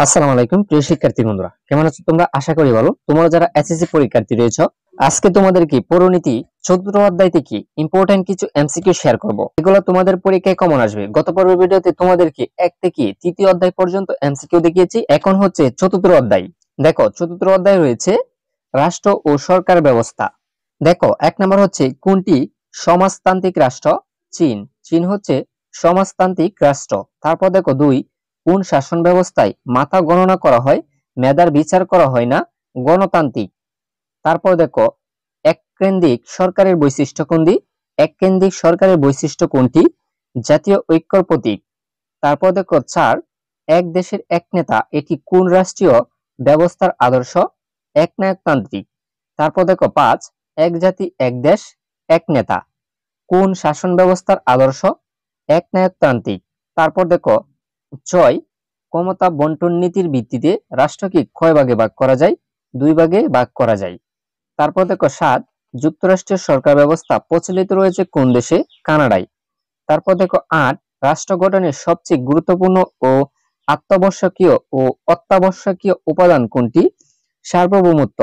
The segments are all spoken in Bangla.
আসসালামু আলাইকুম প্রিয় শিক্ষার্থী বন্ধুরা, কেমন আছো তোমরা? আশা করি ভালো। তোমরা যারা এসএসসি পরীক্ষার্থী রয়েছে, আজকে তোমাদেরকে পরিণতি চতুর্থ অধ্যায় থেকে ইম্পর্টেন্ট কিছু এমসিকিউ শেয়ার করব। এগুলো তোমাদের পরীক্ষায় কমন আসবে। গত পর্বের ভিডিওতে তোমাদেরকে 1 থেকে 3য় অধ্যায় পর্যন্ত এমসিকিউ দেখিয়েছি। এখন হচ্ছে চতুর্থ অধ্যায়। দেখো, চতুর্থ অধ্যায় রয়েছে রাষ্ট্র ও সরকার ব্যবস্থা। দেখো, 1 নম্বর হচ্ছে কোনটি সমাজতান্ত্রিক রাষ্ট্র? চীন। চীন হচ্ছে সমাজতান্ত্রিক রাষ্ট্র। তারপর দেখো 2, কোন শাসন ব্যবস্থায় মাথা গণনা করা হয়, মেধার বিচার করা হয় না, গণতান্ত্রিক। তারপর দেখো এককেন্দ্রিক সরকারের বৈশিষ্ট্য কোনটি? এককেন্দ্রিক সরকারের বৈশিষ্ট্য কোনটি? জাতীয় ঐক্যর প্রতীক। তারপর দেখো 4, এক দেশের এক নেতা এটি কোন রাষ্ট্রীয় ব্যবস্থার আদর্শ? একনায়কতান্ত্রিক। তারপর দেখো 5, এক জাতি এক দেশ এক নেতা কোন শাসন ব্যবস্থার আদর্শ? একনায়কতান্ত্রিক। তারপর দেখো 6, ক্ষমতা বন্টন নীতির ভিত্তিতে রাষ্ট্রকে কয় ভাগে ভাগ করা যায়? 2 ভাগে ভাগ করা যায়। তারপর দেখো 7, যুক্তরাষ্ট্রের সরকার ব্যবস্থা প্রচলিত রয়েছে কোন দেশে? কানাডায়। তারপর দেখো 8, রাষ্ট্র গঠনের সবচেয়ে গুরুত্বপূর্ণ ও অত্যাবশ্যকীয় উপাদান কোনটি? সার্বভৌমত্ব।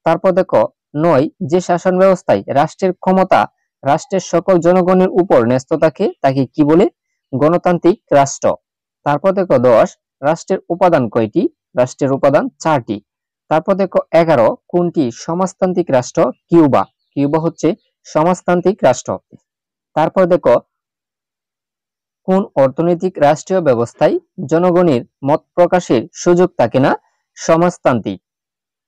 তারপর দেখো 9, যে শাসন ব্যবস্থায় রাষ্ট্রের ক্ষমতা রাষ্ট্রের সকল জনগণের উপর ন্যস্ত থাকে তাকে কি বলে? গণতান্ত্রিক রাষ্ট্র। তারপর দেখো 10, রাষ্ট্রের উপাদান কয়টি? রাষ্ট্রের উপাদান 4টি। তারপর দেখো 11, কোনটি সমাজতান্ত্রিক রাষ্ট্র? কিউবা। কিউবা হচ্ছে সমাজতান্ত্রিক রাষ্ট্র। তারপর দেখো কোন অর্থনৈতিক রাষ্ট্রীয় ব্যবস্থায় জনগণের মত প্রকাশের সুযোগ থাকে না? সমাজতান্ত্রিক।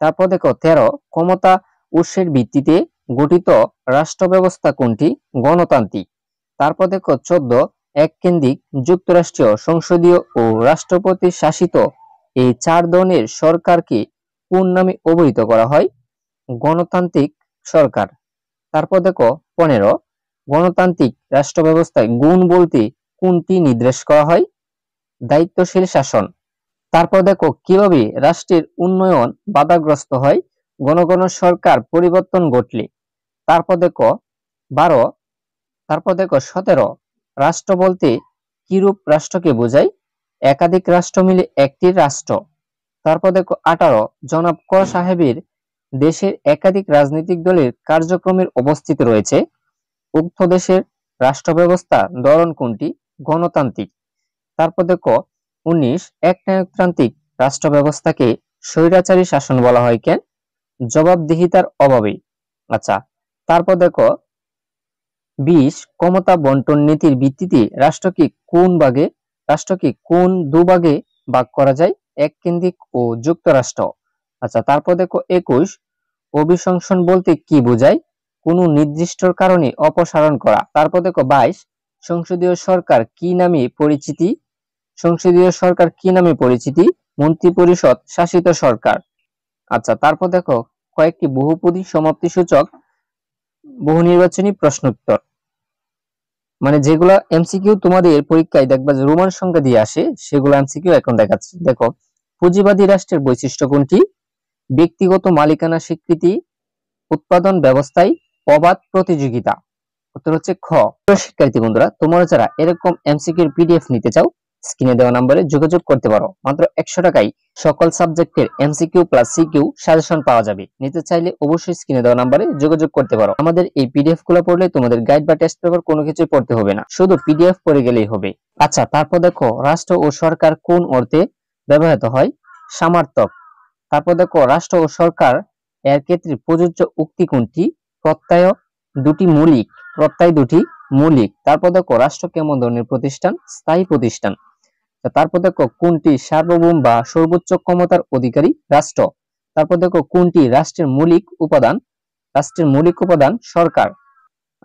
তারপর দেখো 13, ক্ষমতা উৎসের ভিত্তিতে গঠিত রাষ্ট্র ব্যবস্থা কোনটি? গণতান্ত্রিক। তারপর দেখো 14, এককেন্দ্রিক যুক্তরাষ্ট্রীয় সংসদীয় ও রাষ্ট্রপতি শাসিত এই 4 ধরনের সরকারকে কোন নামে অভিহিত করা হয়? গণতান্ত্রিক সরকার। তারপর দেখো 15, গণতান্ত্রিক রাষ্ট্র ব্যবস্থায় গুণ বলতে কোনটি নির্দেশ করা হয়? দায়িত্বশীল শাসন। তারপর দেখো কিভাবে রাষ্ট্রের উন্নয়ন বাধাগ্রস্ত হয়? ঘন সরকার পরিবর্তন ঘটলে। তারপর দেখো 12, তারপর দেখো 17, রাষ্ট্র বলতে কিরূপ রাষ্ট্রকে বোঝায়? একাধিক রাষ্ট্র মিলে একটি রাষ্ট্র। তারপর দেখো 18, জনাব ক সাহেবের দেশের একাধিক রাজনৈতিক দলের কার্যক্রমের অবস্থিত রয়েছে। উক্ত দেশের রাষ্ট্র ব্যবস্থা ধরন কোনটি? গণতান্ত্রিক। তারপর দেখো 19, একনায়কতান্ত্রিক রাষ্ট্র ব্যবস্থাকে স্বৈরাচারী শাসন বলা হয় কেন? জবাবদিহিতার অভাবে। আচ্ছা, তারপর দেখো 20, ক্ষমতা বন্টন নীতির ভিত্তিতে রাষ্ট্রকে কোন দুভাগে ভাগ করা যায়? এককেন্দ্রিক ও যুক্তরাষ্ট্র। আচ্ছা, তারপর দেখো 21, অভিশংসন বলতে কি বোঝায়? কোনো নির্দিষ্ট কারণে অপসারণ করা। তারপর দেখো 22, সংসদীয় সরকার কি নামে পরিচিতি? সংসদীয় সরকার কি নামে পরিচিতি? মন্ত্রিপরিষদ শাসিত সরকার। আচ্ছা, তারপর দেখো কয়েকটি বহুপদী সমাপ্তিসূচক বহু নির্বাচনী প্রশ্নোত্তর, মানে যেগুলা এমসিকিউ তোমাদের পরীক্ষায় দেখবা যে রোমান সংখ্যা দিয়ে আসে, সেগুলো এমসিকিউ এখন দেখাচ্ছি। দেখো, পুঁজিবাদী রাষ্ট্রের বৈশিষ্ট্য কোনটি? ব্যক্তিগত মালিকানা স্বীকৃতি, উৎপাদন ব্যবস্থায় অবাধ প্রতিযোগিতা। উত্তর হচ্ছে খ। শিক্ষার্থী বন্ধুরা, তোমরা যারা এরকম এমসিকিউর পিডিএফ নিতে চাও, স্ক্রিনে দেওয়া নম্বরে যোগাযোগ করতে পারো। মাত্র 100 টাকায় সকল সাবজেক্টের এমসিকিউ প্লাস সিকিউ সাজেশন পাওয়া যাবে। নিতে চাইলে অবশ্যই স্ক্রিনে দেওয়া নম্বরে যোগাযোগ করতে পারো। আমাদের এই পিডিএফ গুলো পড়লে তোমাদের গাইড বা টেস্ট পেপার কোনো কিছু পড়তে হবে না, শুধু পিডিএফ পড়ে গেলেই হবে। আচ্ছা, তারপর দেখো রাষ্ট্র ও সরকার কোন অর্থে ব্যবহৃত হয়? সমার্থক। তারপর দেখো রাষ্ট্র ও সরকার এর ক্ষেত্রে প্রযোজ্য উক্তি কোনটি? প্রত্যয় দুটি মৌলিক। প্রত্যয় দুটি মৌলিক। তারপর দেখো রাষ্ট্র কেমন ধরনের প্রতিষ্ঠান? স্থায়ী প্রতিষ্ঠান। তারপর দেখো কোনটি সার্বভৌম বা সর্বোচ্চ ক্ষমতার অধিকারী? রাষ্ট্র। তারপর দেখো কোনটি রাষ্ট্রের মৌলিক উপাদান? রাষ্ট্রের মৌলিক উপাদান সরকার।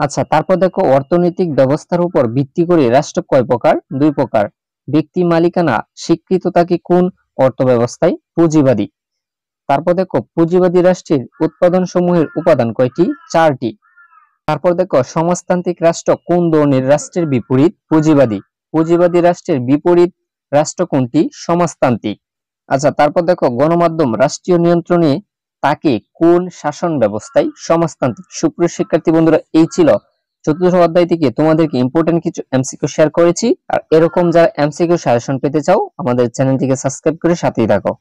আচ্ছা, তারপর দেখো অর্থনৈতিক ব্যবস্থার উপর ভিত্তি করে রাষ্ট্র কয় প্রকার? 2 প্রকার। ব্যক্তি মালিকানা স্বীকৃত থাকে কোন অর্থ ব্যবস্থায়? পুঁজিবাদী। তারপর দেখো পুঁজিবাদী রাষ্ট্রের উৎপাদন সমূহের উপাদান কয়টি? 4টি। তারপর দেখো সমাজতান্ত্রিক রাষ্ট্র কোন ধরনের রাষ্ট্রের বিপরীত? পুঁজিবাদী। পুঁজিবাদী রাষ্ট্রের বিপরীত রাষ্ট্র কোনটি? সমাজতান্ত্রিক। আচ্ছা, তারপর দেখো গণমাধ্যম রাষ্ট্রীয় নিয়ন্ত্রণে তাকে কোন শাসন ব্যবস্থায়? সমাজতান্ত্রিক। সুপ্রিয় শিক্ষার্থী বন্ধুরা, এই ছিল চতুর্থ অধ্যায় থেকে তোমাদেরকে ইম্পর্টেন্ট কিছু এমসিকিউ শেয়ার করেছি। আর এরকম যারা এমসিকিউ সাজেশন পেতে চাও আমাদের চ্যানেলটিকে সাবস্ক্রাইব করে সাথেই থাকো।